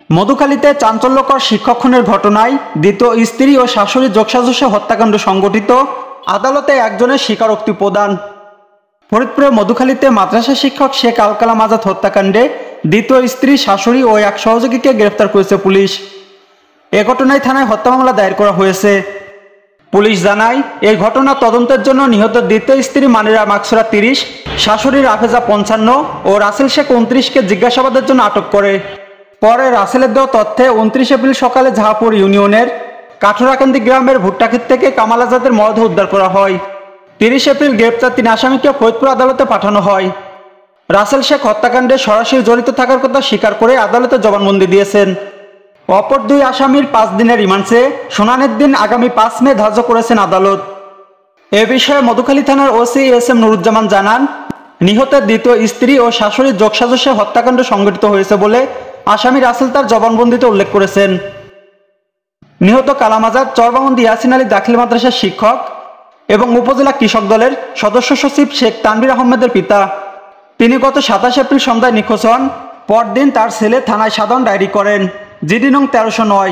মধুখালীতে চাঞ্চল্যকর শিক্ষক খুনের ঘটনায় দ্বিতীয় স্ত্রী ও শাশুড়ি যোগসাজশে হত্যাকাণ্ড সংঘটিত, আদালতে একজনের স্বীকারোক্তি প্রদান। ফরিদপুরের মধুখালীতে মাদ্রাসা শিক্ষক শেখ আল কালাম আজাদ হত্যাকাণ্ডে দ্বিতীয় স্ত্রী, শাশুড়ি ও এক সহযোগীকে গ্রেফতার করেছে পুলিশ। এ ঘটনায় থানায় হত্যা মামলা দায়ের করা হয়েছে। পুলিশ জানায়, এই ঘটনা তদন্তের জন্য নিহত দ্বিতীয় স্ত্রী মানিরা মাকসুরা 30, শাশুড়ি রাফেজা 55 ও রাসেল শেখ 29কে জিজ্ঞাসাবাদের জন্য আটক করে। পরে রাসেলের দেওয়া তথ্যে 29 এপ্রিল সকালে জাহাপুর ইউনিয়নের কাঠুরাকান্দি গ্রামের ভুট্টাক্ষেত থেকে কামাল আজাদের মরদেহ উদ্ধার করা হয়। 30 এপ্রিল গ্রেপ্তার 3 আসামিকে ফরিদপুর আদালতে পাঠানো হয়। রাসেল শেখ হত্যাকাণ্ডে সরাসরি জড়িত থাকার কথা স্বীকার করে আদালতে জবানবন্দি দিয়েছেন। অপর 2 আসামির 5 দিনের রিমান্ড চেয়ে শুনানির দিন আগামী 5 মে ধার্য করেছেন আদালত। এ বিষয়ে মধুখালী থানার ওসি এস এম নুরুজ্জামান জানান, নিহতের দ্বিতীয় স্ত্রী ও শাশুড়ির যোগসাজশে হত্যাকাণ্ড সংঘটিত হয়েছে বলে আসামি রাসেল তার জবানবন্দিতে উল্লেখ করেছেন। নিহত কালাম আজাদ চরবামন্দি ইয়াসিন আলী দাখিল মাদ্রাসার শিক্ষক এবং উপজেলা কৃষক দলের সদস্য সচিব শেখ তানভীর আহমেদের পিতা। তিনি গত 27 এপ্রিল সন্ধ্যায় নিখোঁজ হন। পরদিন তার ছেলে থানায় সাধারণ ডায়েরি করেন, জিডি নং 1309।